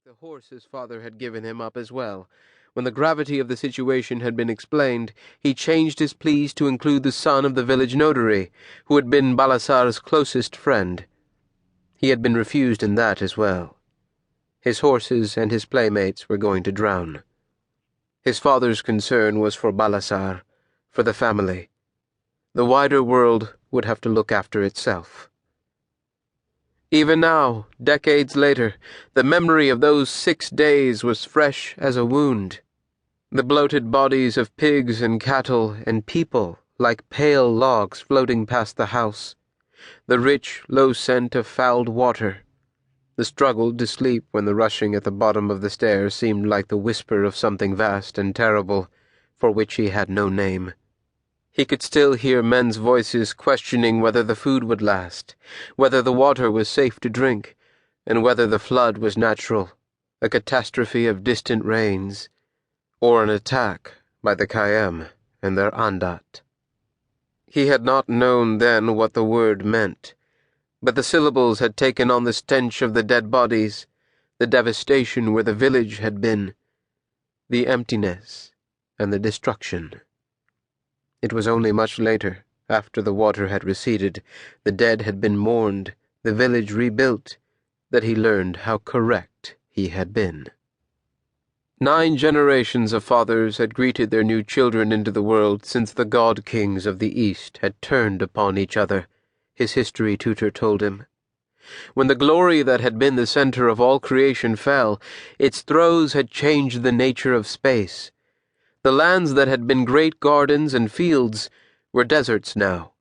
the horse his father had given him up as well. When the gravity of the situation had been explained, he changed his pleas to include the son of the village notary, who had been Balasar's closest friend. He had been refused in that as well. His horses and his playmates were going to drown. His father's concern was for Balasar, for the family. The wider world would have to look after itself. Even now, decades later, the memory of those 6 days was fresh as a wound. The bloated bodies of pigs and cattle and people like pale logs floating past the house. The rich, low scent of fouled water. The struggle to sleep when the rushing at the bottom of the stairs seemed like the whisper of something vast and terrible, for which he had no name. He could still hear men's voices questioning whether the food would last, whether the water was safe to drink, and whether the flood was natural, a catastrophe of distant rains, or an attack by the Kayam and their andat. He had not known then what the word meant, but the syllables had taken on the stench of the dead bodies, the devastation where the village had been, the emptiness and the destruction. It was only much later, after the water had receded, the dead had been mourned, the village rebuilt, that he learned how correct he had been. 9 generations of fathers had greeted their new children into the world since the god-kings of the East had turned upon each other, his history tutor told him. When the glory that had been the center of all creation fell, its throes had changed the nature of space. The lands that had been great gardens and fields were deserts now,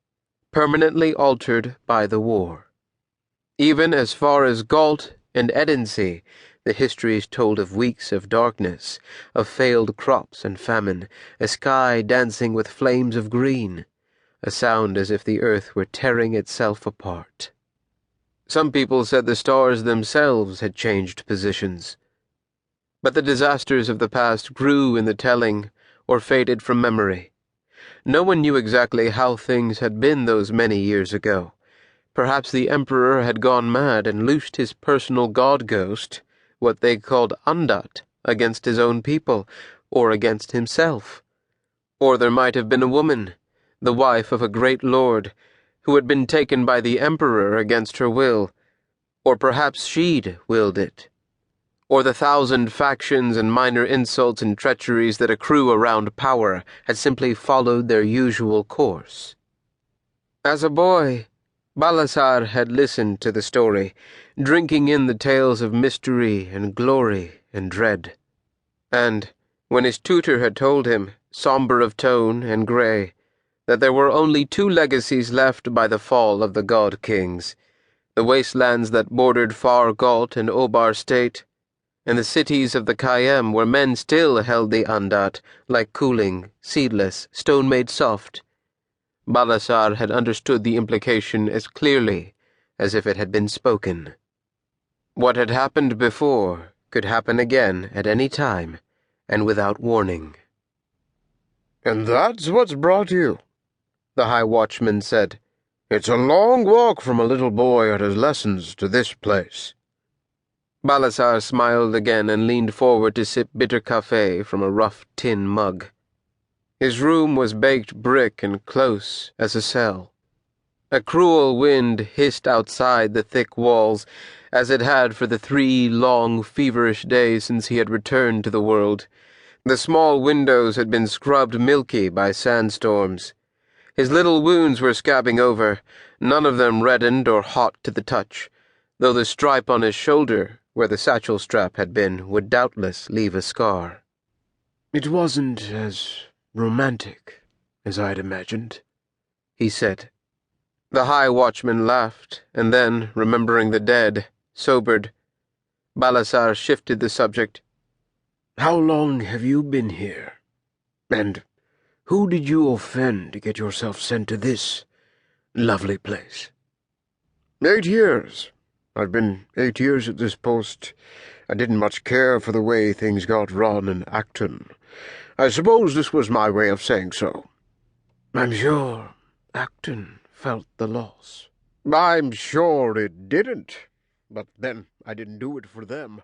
permanently altered by the war. Even as far as Galt and Edensee, the histories told of weeks of darkness, of failed crops and famine, a sky dancing with flames of green, a sound as if the earth were tearing itself apart. Some people said the stars themselves had changed positions. But the disasters of the past grew in the telling, or faded from memory. No one knew exactly how things had been those many years ago. Perhaps the emperor had gone mad and loosed his personal god-ghost, what they called andat, against his own people, or against himself. Or there might have been a woman, the wife of a great lord, who had been taken by the emperor against her will, or perhaps she'd willed it. Or the 1,000 factions and minor insults and treacheries that accrue around power had simply followed their usual course. As a boy, Balasar had listened to the story, drinking in the tales of mystery and glory and dread. And, when his tutor had told him, somber of tone and grey, that there were only 2 legacies left by the fall of the god-kings, the wastelands that bordered far Galt and Obar state, and the cities of the Kayam where men still held the andat, like cooling, seedless, stone made soft, Balasar had understood the implication as clearly as if it had been spoken. What had happened before could happen again at any time, and without warning. "And that's what's brought you," the High Watchman said. "It's a long walk from a little boy at his lessons to this place." Balasar smiled again and leaned forward to sip bitter café from a rough tin mug. His room was baked brick and close as a cell. A cruel wind hissed outside the thick walls, as it had for the 3 long, feverish days since he had returned to the world. The small windows had been scrubbed milky by sandstorms. His little wounds were scabbing over, none of them reddened or hot to the touch, though the stripe on his shoulder, where the satchel strap had been, would doubtless leave a scar. "It wasn't as romantic as I'd imagined," he said. The High Watchman laughed, and then, remembering the dead, sobered. Balasar shifted the subject. "How long have you been here? And who did you offend to get yourself sent to this lovely place?" 8 years. I've been 8 years at this post. I didn't much care for the way things got run in Acton. I suppose this was my way of saying so. "I'm sure Acton felt the loss." I'm sure it didn't. But then I didn't do it for them.